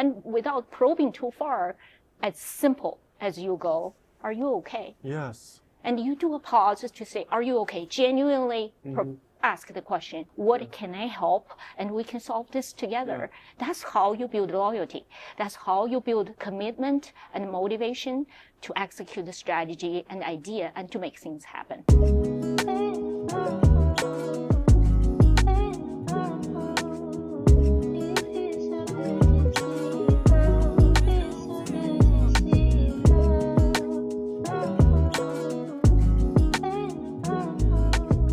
And without probing too far, as simple as you go, are you okay? Yes. And you do a pause to say, are you okay? Genuinely ask the question, what can I help? And we can solve this together. That's how you build loyalty. That's how you build commitment and motivation to execute the strategy and idea and to make things happen.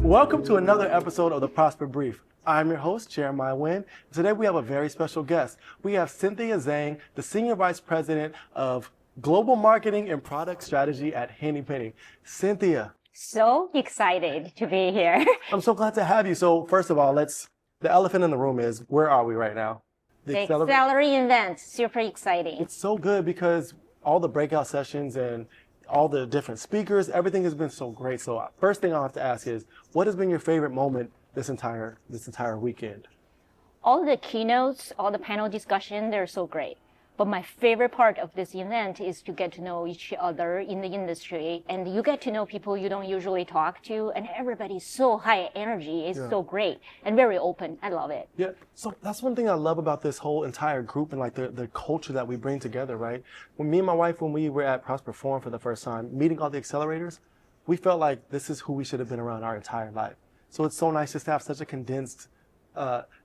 Welcome to another episode of the Prosper Brief. I'm your host, Jeremiah Nguyen. Today we have a very special guest. We have Cynthia Zhang, the Senior Vice President of Global Marketing and Product Strategy at Henny Penny. Cynthia. So excited to be here. I'm so glad to have you. So first of all, the elephant in the room is, where are we right now? The Accelerate event, super exciting. It's so good because all the breakout sessions and all the different speakers, everything has been so great. So first thing I'll have to ask is, what has been your favorite moment this entire weekend? All the keynotes, all the panel discussion, they're so great. But my favorite part of this event is to get to know each other in the industry, and you get to know people you don't usually talk to, and everybody's so high energy. It's so great and very open. I love it. Yeah, so that's one thing I love about this whole entire group and like the culture that we bring together, right? When me and my wife, when we were at Prosper Forum for the first time, meeting all the accelerators, we felt like this is who we should have been around our entire life. So it's so nice just to have such a condensed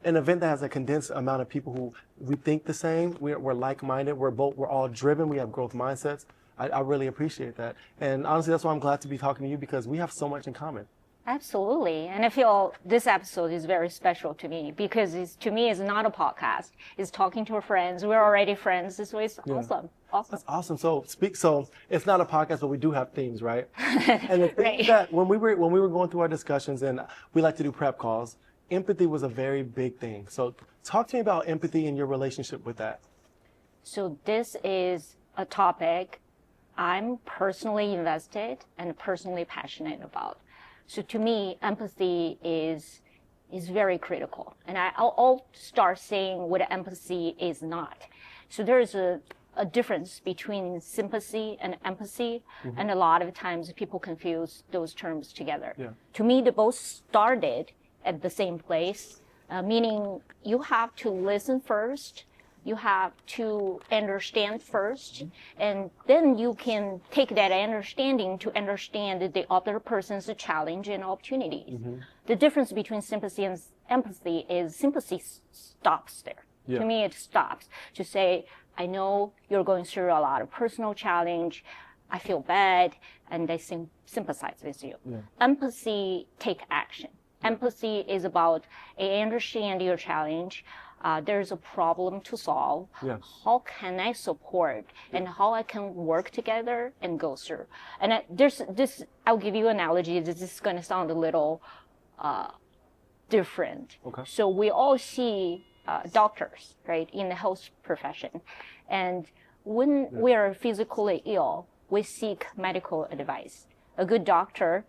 an event that has a condensed amount of people who we think the same. We're like-minded. We're all driven. We have growth mindsets. I really appreciate that. And honestly, that's why I'm glad to be talking to you, because we have so much in common. Absolutely. And I feel this episode is very special to me because to me, it's not a podcast. It's talking to our friends. We're already friends. So it's awesome. Awesome. That's awesome. So it's not a podcast, but we do have themes, right? And the thing that when we were going through our discussions, and we like to do prep calls, empathy was a very big thing. So talk to me about empathy and your relationship with that. So this is a topic I'm personally invested and personally passionate about. So to me, empathy is very critical. And I'll start saying what empathy is not. So there's a difference between sympathy and empathy. And a lot of times people confuse those terms together. Yeah. To me, they both started at the same place, meaning you have to listen first, you have to understand first, and then you can take that understanding to understand the other person's challenge and opportunities. The difference between sympathy and empathy is sympathy stops there. Yeah. To me, it stops to say, I know you're going through a lot of personal challenge, I feel bad, and I sympathize with you. Yeah. Empathy take action. Empathy is about, I understand your challenge. There's a problem to solve. Yeah. How can I support and how I can work together and go through? And I'll give you an analogy. This is going to sound a little different. Okay. So we all see doctors, right, in the health profession. And when we are physically ill, we seek medical advice. A good doctor,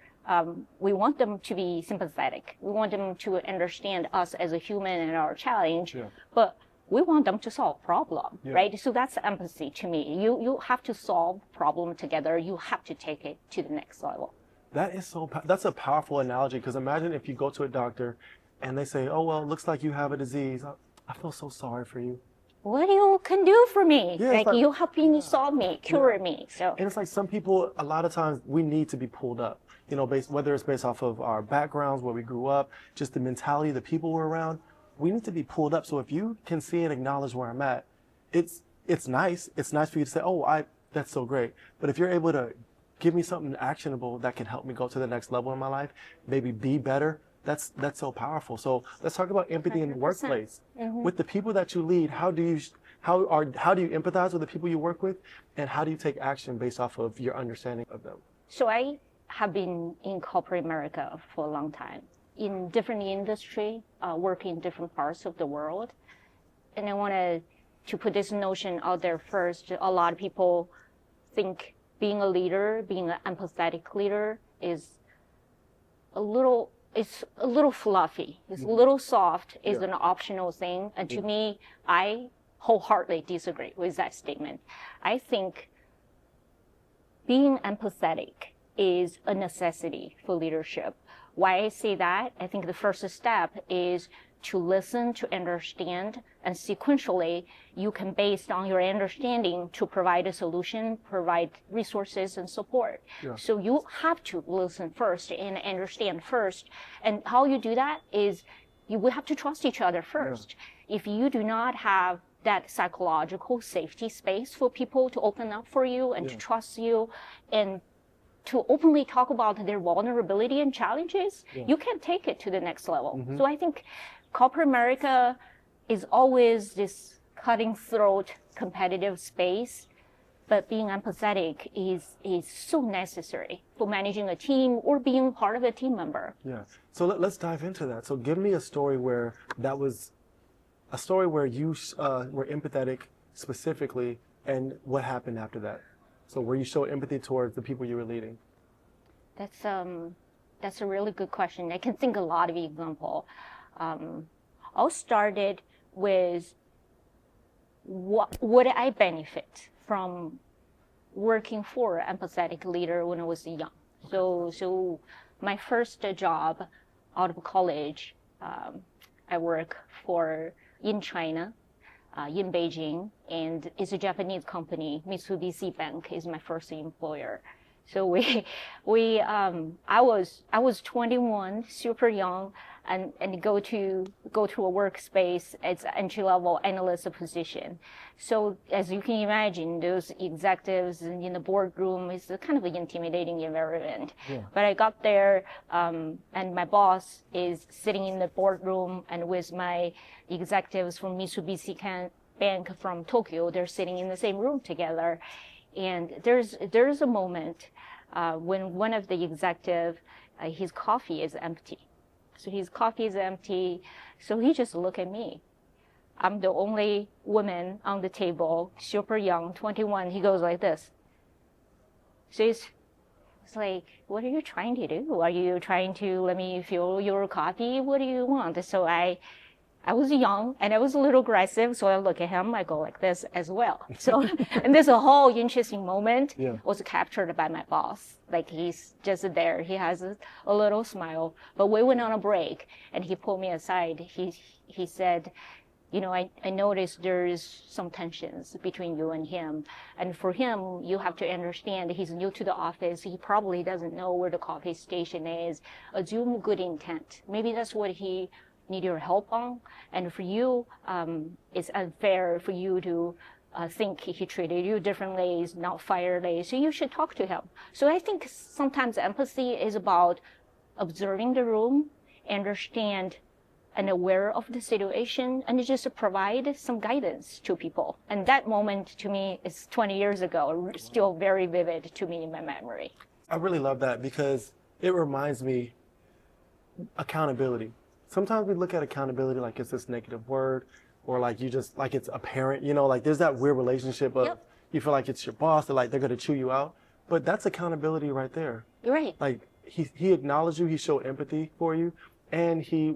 we want them to be sympathetic. We want them to understand us as a human and our challenge, but we want them to solve problem, right? So that's empathy to me. You have to solve problem together. You have to take it to the next level. That's a powerful analogy, because imagine if you go to a doctor and they say, oh, well, it looks like you have a disease. I feel so sorry for you. What you can do for me? Yeah, like you helping solve me, cure me. So. And it's like some people, a lot of times we need to be pulled up, whether it's based off of our backgrounds, where we grew up, just the mentality, the people we're around, we need to be pulled up. So if you can see and acknowledge where I'm at, it's nice. It's nice for you to say, oh, that's so great. But if you're able to give me something actionable that can help me go to the next level in my life, maybe be better, that's so powerful. So let's talk about empathy 100%. In the workplace. With the people that you lead, how do you empathize with the people you work with, and how do you take action based off of your understanding of them? So I have been in corporate America for a long time, in different industry, working in different parts of the world. And I want to put this notion out there first. A lot of people think being a leader, being an empathetic leader is a little fluffy. It's a little soft. It's an optional thing. And to me, I wholeheartedly disagree with that statement. I think being empathetic is a necessity for leadership. Why I say that? I think the first step is to listen, to understand, and sequentially, you can, based on your understanding, to provide a solution, provide resources and support. Yeah. So you have to listen first and understand first. And how you do that is you will have to trust each other first. Yeah. If you do not have that psychological safety space for people to open up for you and to trust you and to openly talk about their vulnerability and challenges, you can't take it to the next level. So I think corporate America is always this cutting-throat competitive space, but being empathetic is so necessary for managing a team or being part of a team member. Yeah. So let's dive into that. So give me a story where that was a story where you were empathetic specifically, and what happened after that. So where you show empathy towards the people you were leading. That's a really good question. I can think a lot of examples. I'll start it with what would I benefit from working for an empathetic leader when I was young. So my first job out of college, I work in China, in Beijing, and it's a Japanese company. Mitsubishi Bank is my first employer. So I was 21, super young, and go to a workspace. It's entry-level analyst position. So as you can imagine, those executives in the boardroom is a kind of an intimidating environment. Yeah. But I got there, and my boss is sitting in the boardroom, and with my executives from Mitsubishi Bank from Tokyo, they're sitting in the same room together. And there's a moment when one of the executive, his coffee is empty. So his coffee is empty. So he just looked at me. I'm the only woman on the table, super young, 21. He goes like this. So it's like, what are you trying to do? Are you trying to let me fill your coffee? What do you want? So I was young and I was a little aggressive, so I look at him, I go like this as well. So, and there's a whole interesting moment was captured by my boss. Like he's just there, he has a little smile, but we went on a break and he pulled me aside. He said, you know, I noticed there's some tensions between you and him. And for him, you have to understand he's new to the office. He probably doesn't know where the coffee station is. Assume good intent. Maybe that's what he need your help on, and for you, it's unfair for you to think he treated you differently, is not fairly, so you should talk to him. So I think sometimes empathy is about observing the room, understand and aware of the situation, and just provide some guidance to people. And that moment to me is 20 years ago, still very vivid to me in my memory. I really love that because it reminds me accountability. Sometimes we look at accountability like it's this negative word, or like you just, like it's apparent, you know, like there's that weird relationship of you feel like it's your boss, they're going to chew you out. But that's accountability right there. You're right. Like he acknowledged you, he showed empathy for you, and he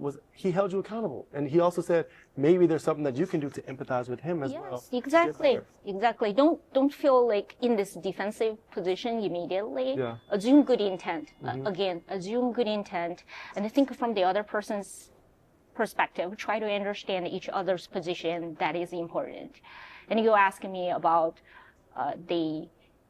held you accountable. And he also said, maybe there's something that you can do to empathize with him as well. Yes, exactly. Exactly. Don't feel like in this defensive position immediately. Yeah. Assume good intent. Again, assume good intent and think from the other person's perspective. Try to understand each other's position. That is important. And you ask me about the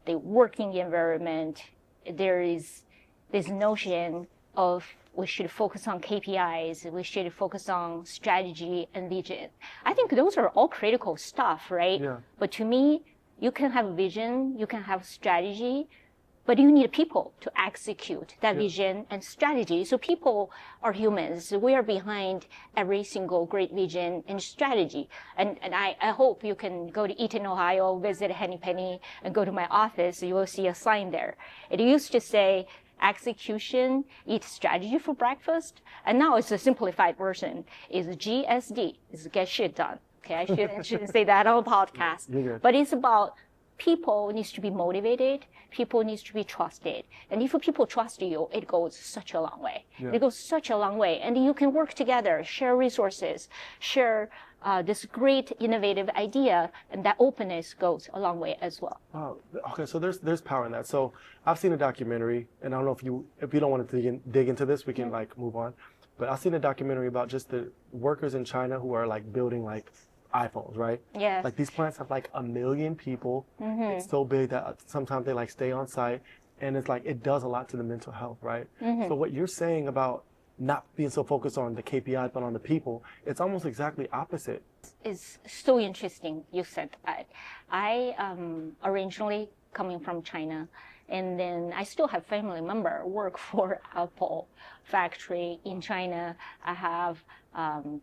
working environment. There is this notion of we should focus on KPIs, we should focus on strategy and vision. I think those are all critical stuff, right? Yeah. But to me, you can have vision, you can have strategy, but you need people to execute that vision and strategy. So people are humans. We are behind every single great vision and strategy. And I hope you can go to Eaton, Ohio, visit Henny Penny, and go to my office. You will see a sign there. It used to say, execution, eat strategy for breakfast. And now it's a simplified version. Is GSD, is get shit done. Okay, I shouldn't say that on a podcast. But it's about people needs to be motivated, people needs to be trusted. And if people trust you, it goes such a long way. Yeah. It goes such a long way. And you can work together, share resources, share this great innovative idea, and that openness goes a long way as well. Wow. Okay, so there's power in that. So I've seen a documentary, and I don't know if you don't want to dig into this, we can like move on. But I've seen a documentary about just the workers in China who are like building like iPhones, right? Yes. Like these plants have like 1 million people. It's so big that sometimes they like stay on site, and it's like it does a lot to the mental health, right? So what you're saying about not being so focused on the KPI but on the people, it's almost exactly opposite. It's so interesting you said that. I originally coming from China, and then I still have family member work for Apple factory in China. I have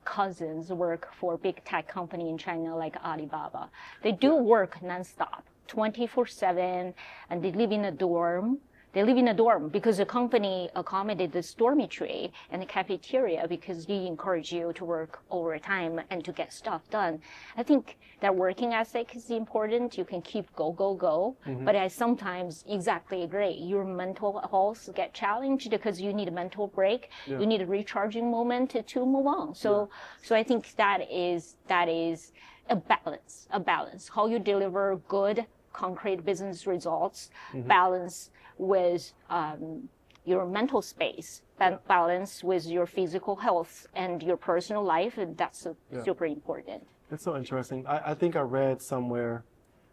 cousins work for big tech company in China like Alibaba. They do work nonstop, 24/7, and they live in a dorm. They live in a dorm because the company accommodated this dormitory and the cafeteria because they encourage you to work overtime and to get stuff done. I think that working ethic is important. You can keep go. But I sometimes exactly agree. Your mental health get challenged because you need a mental break. Yeah. You need a recharging moment to move on. So I think that is a balance. How you deliver good, concrete business results, balance with your mental space, balance with your physical health and your personal life, and that's super important. It's so interesting. I think I read somewhere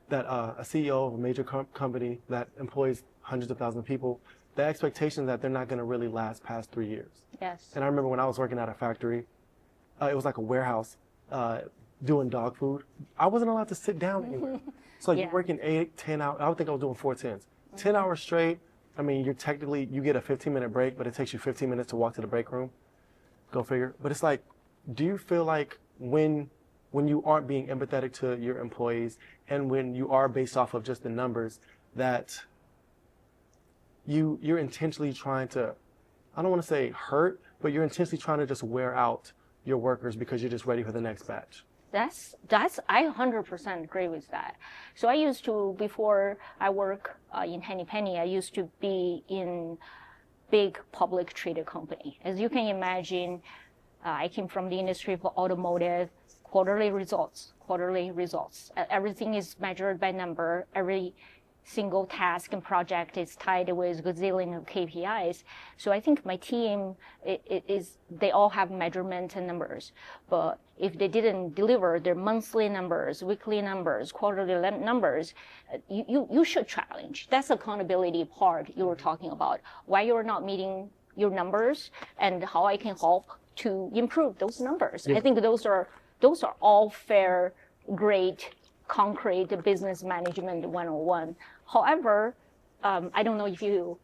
that a CEO of a major company that employs hundreds of thousands of people, the expectation that they're not going to really last past 3 years. Yes. And I remember when I was working at a factory, it was like a warehouse doing dog food. I wasn't allowed to sit down anywhere. So you're working 8, 10 hours. I would think I was doing 4 10s. 10 hours straight. I mean, you get a 15-minute break, but it takes you 15 minutes to walk to the break room. Go figure. But it's like, do you feel like when you aren't being empathetic to your employees and when you are based off of just the numbers, that you're intentionally trying to, I don't want to say hurt, but you're intentionally trying to just wear out your workers because you're just ready for the next batch? I 100% agree with that. So I used to, before I work in Henny Penny, I used to be in big public traded company. As you can imagine, I came from the industry of automotive, quarterly results. Everything is measured by number. Every single task and project is tied with gazillion of KPIs. So I think my team, they all have measurement and numbers. But if they didn't deliver their monthly numbers, weekly numbers, quarterly numbers, you should challenge. That's accountability part you were talking about. Why you're not meeting your numbers and how I can help to improve those numbers. Yeah. I think those are all fair, great, concrete business management 101. However, I don't know if you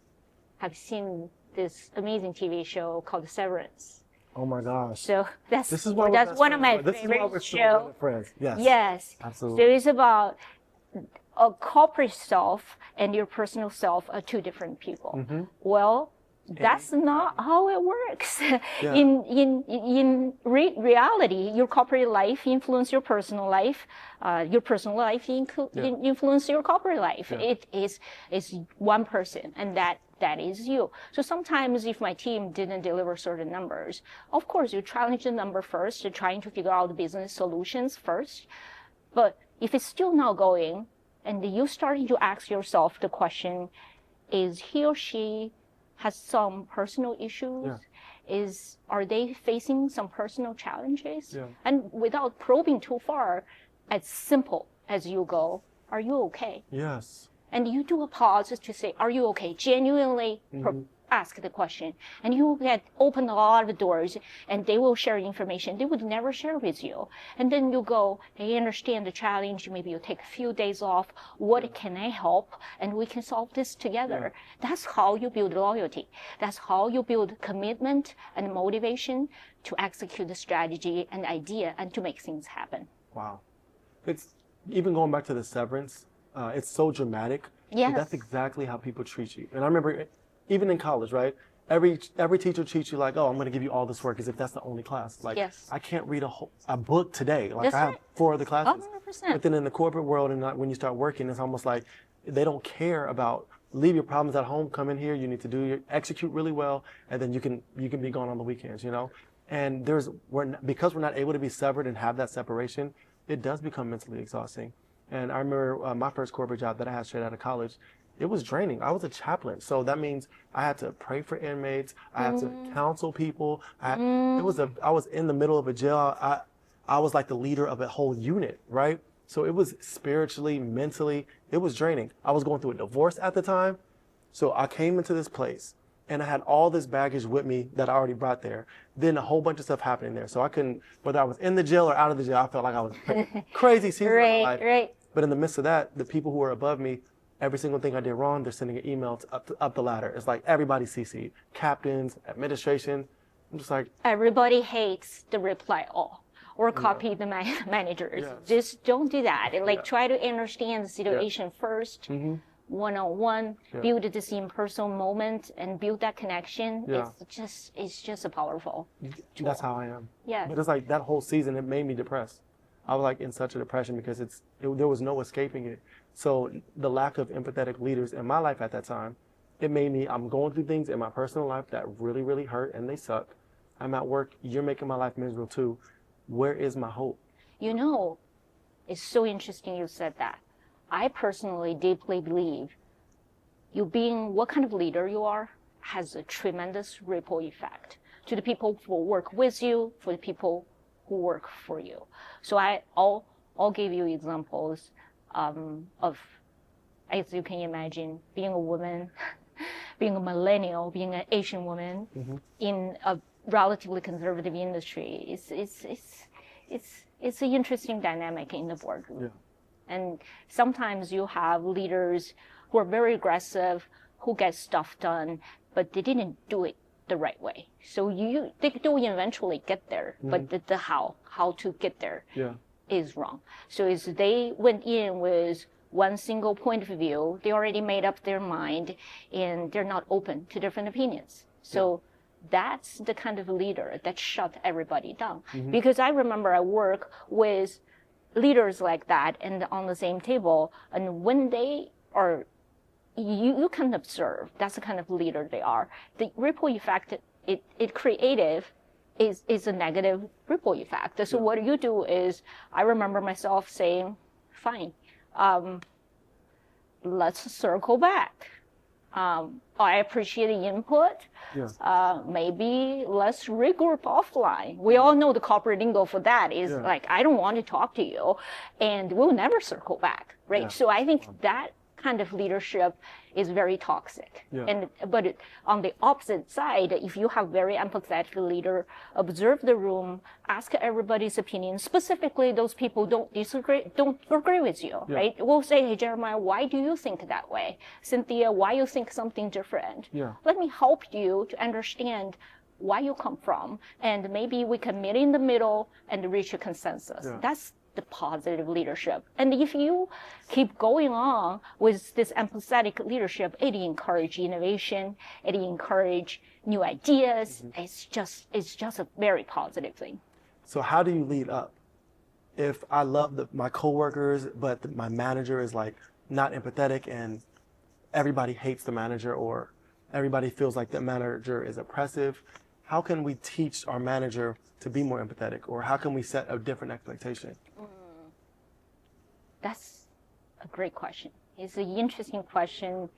have seen this amazing TV show called Severance. Oh my gosh. So that's one of my favorite shows. Yes. Yes. Absolutely. So it's about a corporate self and your personal self are two different people. Well, that's not how it works. Yeah. In reality, your corporate life influence your personal life. Your personal life influence your corporate life. Yeah. It's one person, and that is you. So sometimes if my team didn't deliver certain numbers, of course you challenge the number first. You're trying to figure out the business solutions first. But if it's still not going, and you starting to ask yourself the question, is he or she has some personal issues? Yeah. Are they facing some personal challenges? Yeah. And without probing too far, as simple as you go, are you okay? Yes. And you do a pause to say, are you okay? Genuinely ask the question. And you will get open a lot of doors, and they will share information they would never share with you. And then you go, I understand the challenge. Maybe you take a few days off. What can I help? And we can solve this together. Yeah. That's how you build loyalty. That's how you build commitment and motivation to execute the strategy and idea and to make things happen. Wow. It's even going back to the severance. It's so dramatic. Yeah. That's exactly how people treat you. And I remember even in college, right? Every teacher treats you like, oh, I'm going to give you all this work as if that's the only class. Like, yes. I can't read a book today. Like, I have 4 other classes. But then in the corporate world and when you start working, it's almost like they don't care about leave your problems at home, come in here, you need to execute really well, and then you can be gone on the weekends, you know? And because we're not able to be severed and have that separation, it does become mentally exhausting. And I remember my first corporate job that I had straight out of college, it was draining. I was a chaplain. So that means I had to pray for inmates. I had to counsel people. I was in the middle of a jail. I was like the leader of a whole unit, right? So it was spiritually, mentally, it was draining. I was going through a divorce at the time. So I came into this place and I had all this baggage with me that I already brought there. Then a whole bunch of stuff happening there. So I couldn't, whether I was in the jail or out of the jail, I felt like I was crazy season of my life. Right. But in the midst of that, the people who were above me, every single thing I did wrong, they're sending an email up the ladder. It's like everybody's CC'd. Captains, administration. I'm just like... Everybody hates the reply all or copy the managers. Yeah. Just don't do that. Like try to understand the situation first, one-on-one, build this impersonal moment and build that connection. Yeah. It's just a powerful tool. That's how I am. Yeah. But it's like that whole season, it made me depressed. I was like in such a depression because there was no escaping it. So the lack of empathetic leaders in my life at that time, it made me, I'm going through things in my personal life that really, really hurt and they suck. I'm at work, you're making my life miserable too. Where is my hope? You know, it's so interesting you said that. I personally deeply believe you being what kind of leader you are has a tremendous ripple effect to the people who work with you, for the people who work for you. So I'll give you examples of, as you can imagine, being a woman, being a millennial, being an Asian woman in a relatively conservative industry. It's an interesting dynamic in the boardroom. Yeah. And sometimes you have leaders who are very aggressive, who get stuff done, but they didn't do it the right way. So they do eventually get there, but the how to get there is wrong. So as they went in with one single point of view, they already made up their mind and they're not open to different opinions. So that's the kind of leader that shut everybody down. Because I remember I work with leaders like that and on the same table, and when they are, you can observe that's the kind of leader they are. The ripple effect it creative is a negative ripple effect. So what you do is, I remember myself saying, fine, let's circle back. I appreciate the input. Maybe let's regroup offline. We all know the corporate lingo for that is like, I don't want to talk to you, and we'll never circle back, right? So I think that kind of leadership is very toxic. But on the opposite side, if you have very empathetic leader, observe the room, ask everybody's opinion, specifically those people don't agree with you, right? We'll say, hey, Jeremiah, why do you think that way? Cynthia, why you think something different? Let me help you to understand why you come from, and maybe we can meet in the middle and reach a consensus. That's the positive leadership. And if you keep going on with this empathetic leadership, it encourages innovation, it encourages new ideas. It's just a very positive thing. So how do you lead up? If I love my coworkers, but my manager is like not empathetic and everybody hates the manager, or everybody feels like the manager is oppressive, how can we teach our manager to be more empathetic, or how can we set a different expectation? That's a great question. It's an interesting question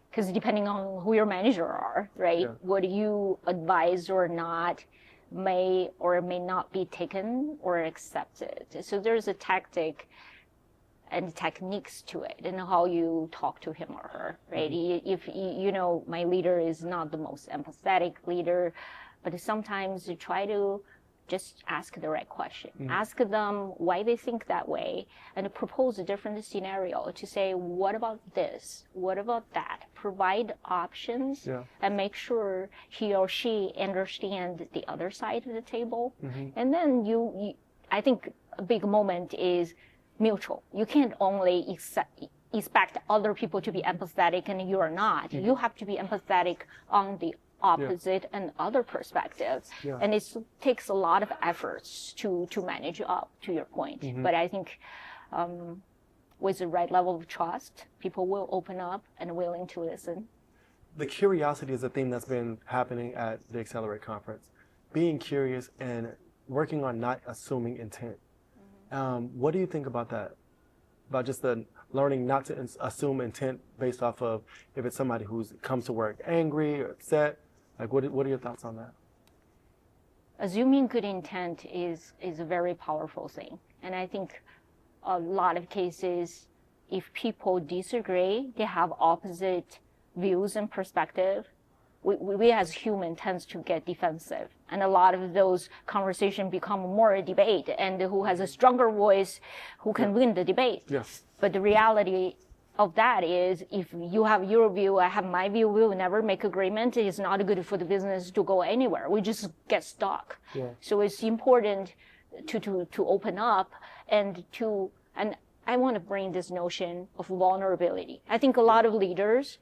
because depending on who your manager are, right? What you advise or not may or may not be taken or accepted. So there's a tactic and techniques to it and how you talk to him or her, right? If you know, my leader is not the most empathetic leader, but sometimes you try to just ask the right question. Ask them why they think that way and propose a different scenario to say, what about this? What about that? Provide options and make sure he or she understands the other side of the table. And then I think a big moment is mutual. You can't only expect other people to be empathetic and you are not. You have to be empathetic on the opposite and other perspectives. And it takes a lot of efforts to manage up, to your point. But I think with the right level of trust, people will open up and willing to listen. The curiosity is a theme that's been happening at the Accelerate conference. Being curious and working on not assuming intent. What do you think about that? About just the learning not to assume intent based off of if it's somebody who's comes to work angry or upset. Like, what are your thoughts on that? Assuming good intent is a very powerful thing. And I think a lot of cases, if people disagree, they have opposite views and perspective, we as humans tends to get defensive. And a lot of those conversations become more a debate, and who has a stronger voice, who can win the debate. Yes. But the reality of that is, if you have your view, I have my view, we will never make agreement. It's not good for the business to go anywhere. We just get stuck. Yeah. So it's important to open up and I want to bring this notion of vulnerability. I think a lot of leaders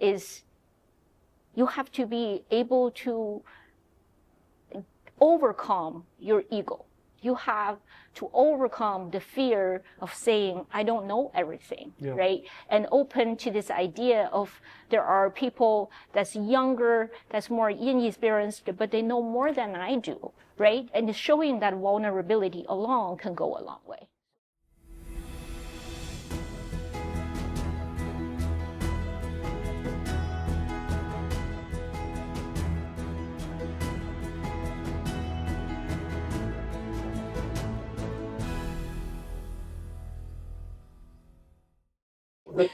is you have to be able to overcome your ego. You have to overcome the fear of saying, I don't know everything, right? And open to this idea of there are people that's younger, that's more inexperienced, but they know more than I do, right? And showing that vulnerability alone can go a long way.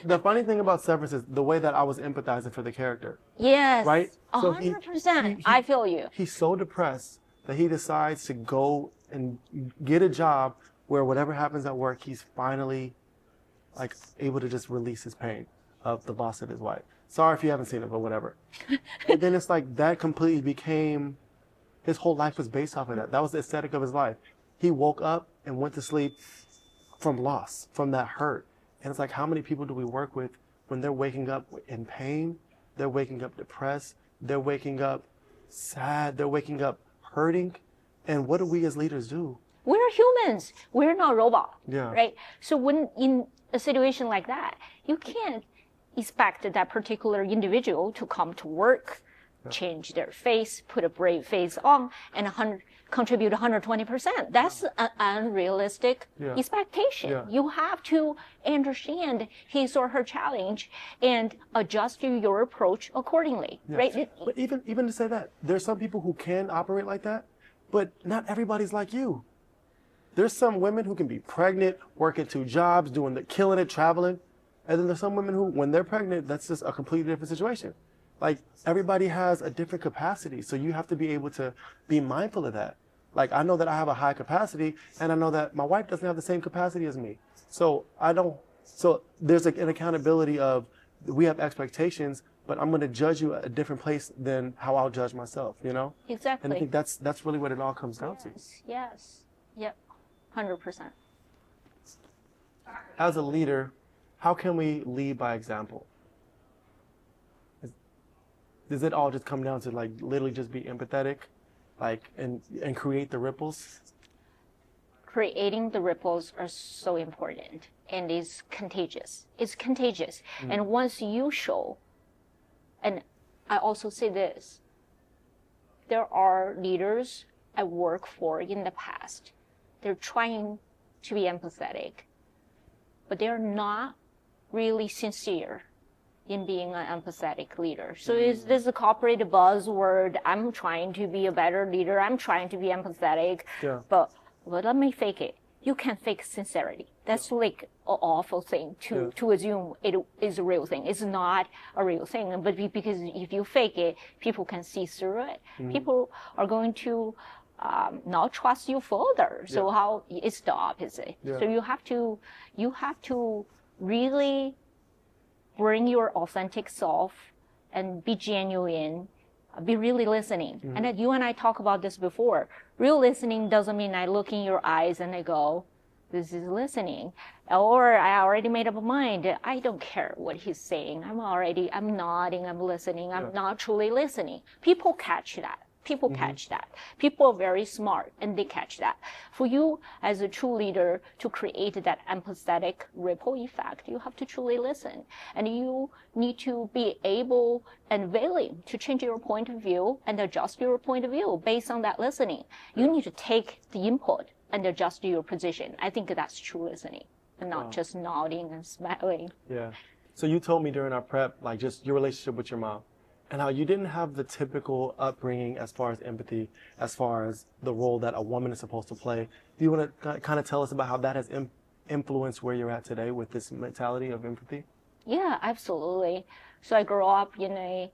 The funny thing about Severance is the way that I was empathizing for the character. Yes. Right? So 100%. I feel you. He's so depressed that he decides to go and get a job where whatever happens at work, he's finally like able to just release his pain of the loss of his wife. Sorry if you haven't seen it, but whatever. And then it's like that completely became, his whole life was based off of that. That was the aesthetic of his life. He woke up and went to sleep from loss, from that hurt. And it's like, how many people do we work with when they're waking up in pain, they're waking up depressed, they're waking up sad, they're waking up hurting? And what do we as leaders do? We're humans. We're not robots, yeah. Right? So when in a situation like that, you can't expect that particular individual to come to work, change their face, put a brave face on, and contribute 120%. That's an unrealistic expectation. Yeah. You have to understand his or her challenge and adjust your approach accordingly, right? But even to say that, there's some people who can operate like that, but not everybody's like you. There's some women who can be pregnant, working 2 jobs, killing it, traveling. And then there's some women who, when they're pregnant, that's just a completely different situation. Like, everybody has a different capacity, so you have to be able to be mindful of that. Like, I know that I have a high capacity, and I know that my wife doesn't have the same capacity as me. So there's an accountability of, we have expectations, but I'm going to judge you at a different place than how I'll judge myself, you know? Exactly. And I think that's really what it all comes down to. Yes. Yep. 100%. As a leader, how can we lead by example? Does it all just come down to like literally just be empathetic, like and create the ripples? Creating the ripples are so important, and it's contagious. It's contagious. And once you show, and I also say this, there are leaders I work for in the past. They're trying to be empathetic, but they're not really sincere in being an empathetic leader. So is this a corporate buzzword? I'm trying to be a better leader. I'm trying to be empathetic. Yeah. But let me fake it. You can't fake sincerity. That's like an awful thing to assume it is a real thing. It's not a real thing, but because if you fake it, people can see through it. People are going to not trust you further. So how it's the opposite. So you have to really bring your authentic self and be genuine, be really listening. And you and I talked about this before. Real listening doesn't mean I look in your eyes and I go, this is listening. Or I already made up my mind. I don't care what he's saying. I'm nodding, I'm listening. I'm not truly listening. People catch that. People catch that. People are very smart and they catch that. For you as a true leader to create that empathetic ripple effect, you have to truly listen. And you need to be able and willing to change your point of view and adjust your point of view based on that listening. You need to take the input and adjust your position. I think that's true listening and not just nodding and smiling. Yeah. So you told me during our prep, like just your relationship with your mom and how you didn't have the typical upbringing as far as empathy, as far as the role that a woman is supposed to play. Do you want to kind of tell us about how that has influenced where you're at today with this mentality of empathy? Yeah, absolutely. So I grew up in a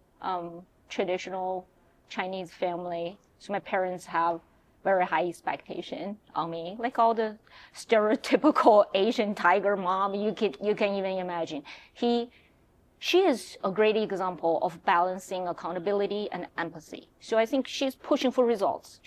traditional Chinese family. So my parents have very high expectation on me, like all the stereotypical Asian tiger mom you can even imagine. She is a great example of balancing accountability and empathy. So I think she's pushing for results.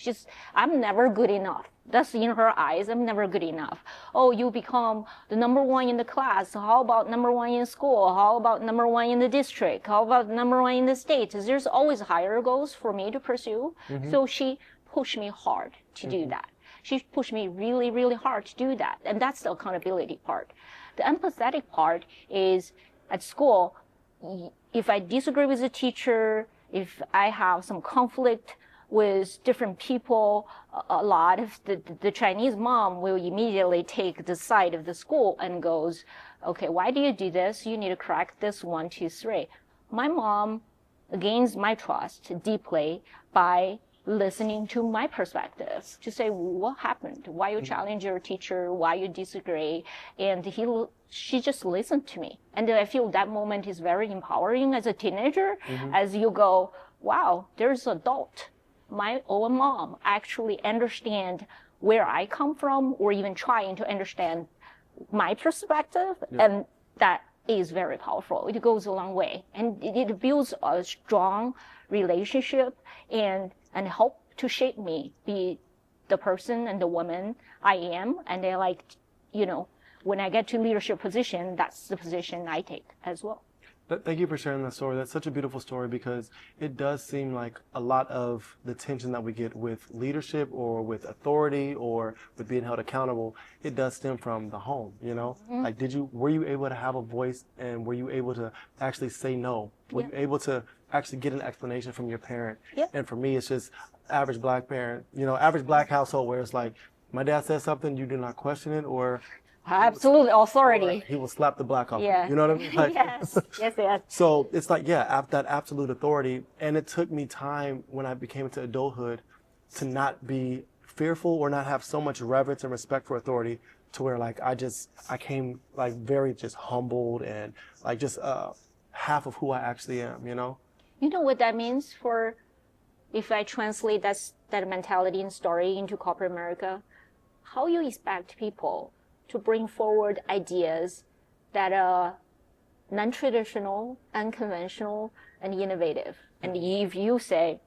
I'm never good enough. That's in her eyes. I'm never good enough. Oh, you become the number one in the class. How about number one in school? How about number one in the district? How about number one in the state? There's always higher goals for me to pursue. So she pushed me hard to do that. She pushed me really, really hard to do that. And that's the accountability part. The empathetic part is at school, if I disagree with the teacher, if I have some conflict with different people, a lot of the Chinese mom will immediately take the side of the school and goes, okay, why do you do this? You need to correct this 1, 2, 3. My mom gains my trust deeply by listening to my perspective, to say what happened, why you challenge your teacher, why you disagree, and she just listened to me. And I feel that moment is very empowering as a teenager, as you go, wow, there's an adult. My own mom actually understand where I come from, or even trying to understand my perspective, and that is very powerful. It goes a long way, and it builds a strong relationship and help to shape me, be the person and the woman I am. And I like, when I get to leadership position, that's the position I take as well. Thank you for sharing that story. That's such a beautiful story because it does seem like a lot of the tension that we get with leadership or with authority or with being held accountable, it does stem from the home, Like, were you able to have a voice and were you able to actually say no? Were you able to actually get an explanation from your parent? And for me, it's just average black parent, average black household where it's like, my dad says something, you do not question it, or absolute authority. He will slap the black off. Yeah. You know what I mean? Like, yes. So it's like, that absolute authority. And it took me time when I became into adulthood to not be fearful or not have so much reverence and respect for authority to where like I came like very just humbled and like just half of who I actually am, You know what that means if I translate that mentality and story into corporate America? How you expect people to bring forward ideas that are non-traditional, unconventional, and innovative. And if you say,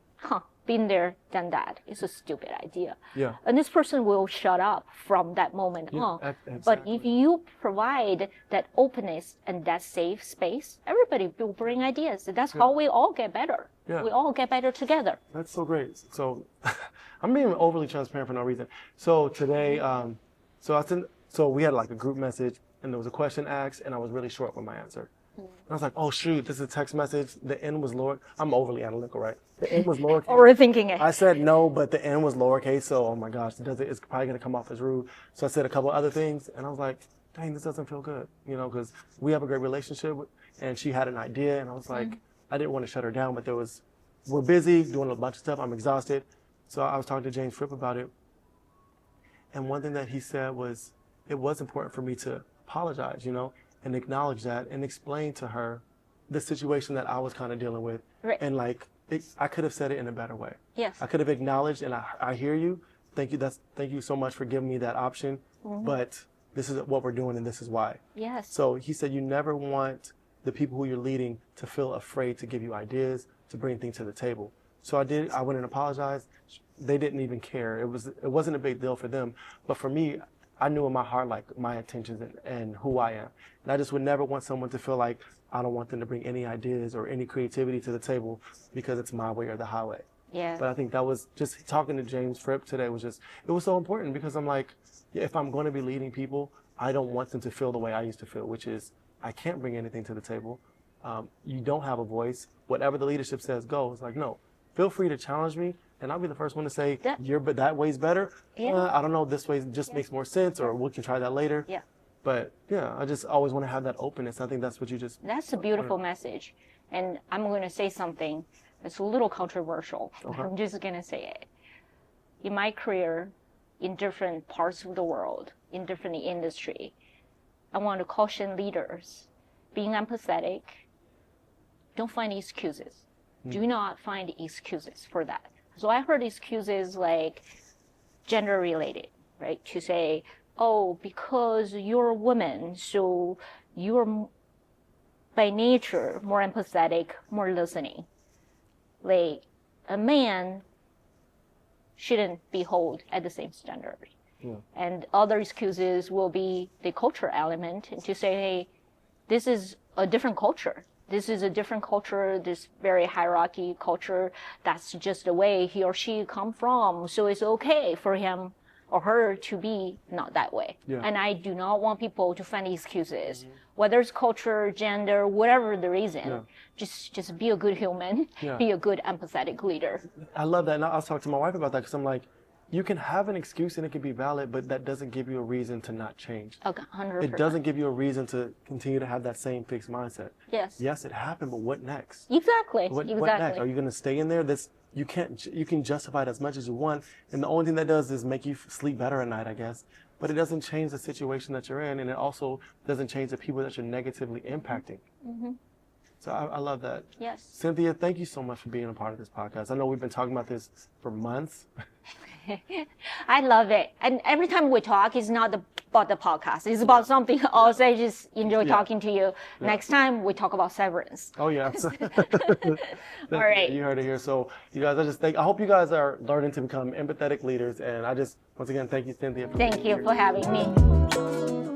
been there, done that, it's a stupid idea. Yeah. And this person will shut up from that moment on. Exactly. But if you provide that openness and that safe space, everybody will bring ideas. That's how we all get better. Yeah. We all get better together. That's so great. So I'm being overly transparent for no reason. So today, so we had like a group message and there was a question asked and I was really short with my answer. And I was like, oh shoot, this is a text message. The N was lower. I'm overly analytical, right? The N was lowercase. Overthinking it. I said no, but the N was lowercase. So, oh my gosh, it's probably going to come off as rude. So I said a couple other things and I was like, dang, this doesn't feel good. Because we have a great relationship and she had an idea and I was like, I didn't want to shut her down, but we're busy doing a bunch of stuff. I'm exhausted. So I was talking to James Fripp about it. And one thing that he said was, it was important for me to apologize, and acknowledge that and explain to her the situation that I was kind of dealing with. Right. And like, I could have said it in a better way. Yes. I could have acknowledged, and I hear you. Thank you. Thank you so much for giving me that option. But this is what we're doing and this is why. Yes. So he said, you never want the people who you're leading to feel afraid to give you ideas, to bring things to the table. So I went and apologized. They didn't even care. It wasn't a big deal for them. But for me, I knew in my heart, like my intentions and who I am. And I just would never want someone to feel like I don't want them to bring any ideas or any creativity to the table because it's my way or the highway. Yeah. But I think that was just talking to James Fripp today it was so important because I'm like, yeah, if I'm going to be leading people, I don't want them to feel the way I used to feel, which is I can't bring anything to the table. You don't have a voice. Whatever the leadership says, go. It's like, no, feel free to challenge me. And I'll be the first one to say, but that way's better. Yeah. I don't know, this way just makes more sense, or we can try that later. Yeah. But yeah, I just always want to have that openness. I think that's what you just. That's a beautiful message. And I'm going to say something that's a little controversial. Okay. I'm just going to say it. In my career, in different parts of the world, in different industry, I want to caution leaders, being empathetic, don't find excuses. Do not find excuses for that. So I heard excuses like gender related, right? To say, oh, because you're a woman, so you're by nature more empathetic, more listening. Like a man shouldn't be held at the same standard. Yeah. And other excuses will be the culture element to say, hey, this is a different culture. This is a different culture, this very hierarchy culture. That's just the way he or she come from. So it's okay for him or her to be not that way. Yeah. And I do not want people to find excuses, whether it's culture, gender, whatever the reason. Yeah. Just be a good human, be a good empathetic leader. I love that. And I was talking to my wife about that because I'm like, you can have an excuse and it can be valid, but that doesn't give you a reason to not change. Okay, 100%. It doesn't give you a reason to continue to have that same fixed mindset. Yes. Yes, it happened, but what next? Exactly. What next? Are you going to stay in there? You can justify it as much as you want, and the only thing that does is make you sleep better at night, I guess. But it doesn't change the situation that you're in, and it also doesn't change the people that you're negatively impacting. Mm-hmm. So I love that. Yes. Cynthia, thank you so much for being a part of this podcast. I know we've been talking about this for months. I love it. And every time we talk, it's not about the podcast. It's about something else. I just enjoy talking to you. Yeah. Next time, we talk about severance. Oh, yeah. All right. You heard it here. So, you guys, I hope you guys are learning to become empathetic leaders. And once again, thank you, Cynthia. Thank you for having me.